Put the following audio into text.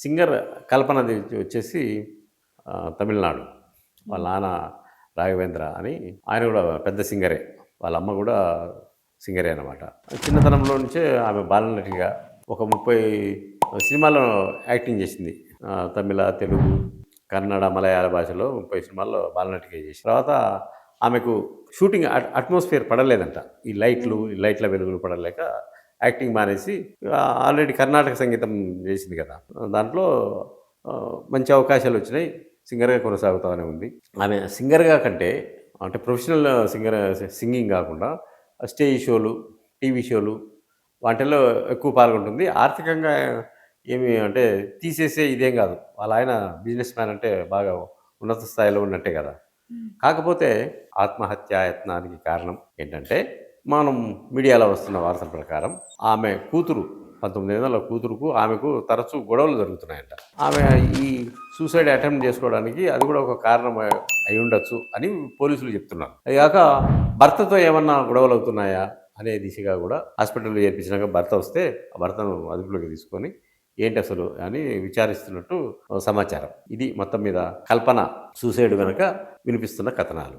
Singer కల్పనది వచ్చేసి తమిళనాడు. వాళ్ళ హ్మ్. నాన్న రాఘవేంద్ర అని ఆయన గూడా పెద్ద సింగరే. వాళ్ళ అమ్మ గూడా సింగరే అనమాట. చిన్నతనంలో నుంచే ఆమె బాలనటిగా ఒక 30 సినిమాల్లో యాక్టింగ్ చేసింది. తమిళ, తెలుగు, కన్నడ, మలయాళ భాషలో 30 సినిమాల్లో బాలనటిగా చేసింది. తర్వాత ఆమెకు షూటింగ్ అట్మాస్ఫియర్ పడలేదంట. హ్మ్. ఈ లైట్ల వెలుగులు పడలేక యాక్టింగ్ మానేసి ఆల్రెడీ కర్ణాటక సంగీతం చేసింది కదా! దాంట్లో మంచి అవకాశాలొచ్చినాయి. సింగర్‌గా కొనసాగుతానే ఉంది. ఆమె సింగర్‌గా కంటే అంటే ప్రొఫెషనల్ సింగింగ్ గాకుండా స్టేజ్ షోలు, టీవీ షోలు వాటిల్లో ఎక్కువ పాల్గొంటుంది. ఆర్థికంగా ఏమి అంటే తీసేసే ఇదేం గాదు. వాళ్ళాయన బిజినెస్ మ్యాన్ అంటే బాగా ఉన్నత స్థాయిలో ఉన్నట్టే గదా! హ్మ్. కాకపోతే ఆత్మహత్యాయత్నానికి కారణం ఏంటంటే, మనం మీడియాలో వస్తున్న వార్తల ప్రకారం ఆమె కూతురు 19 ఏళ్ల కూతురుకు, ఆమెకు తరచూ గొడవలు జరుగుతున్నాయంట. ఆమె ఈ సూసైడ్ అటెంప్ట్ చేసుకోవడానికి అది కూడా ఒక కారణం అయ్యుండొచ్చు అని పోలీసులు చెప్తున్నారు. అది గాక భర్తతో ఏమన్నా గొడవలవుతున్నాయా అనే దిశగా గూడా హాస్పిటల్‌లో చేర్పించినాక భర్త వస్తే, ఆ భర్తను అదుపులోకి తీసుకొని ఏంటసలు అని విచారిస్తున్నట్టు సమాచారం. ఇది మొత్తం మీద కల్పన సూసైడ్ వెనక వినిపిస్తున్న కథనాలు.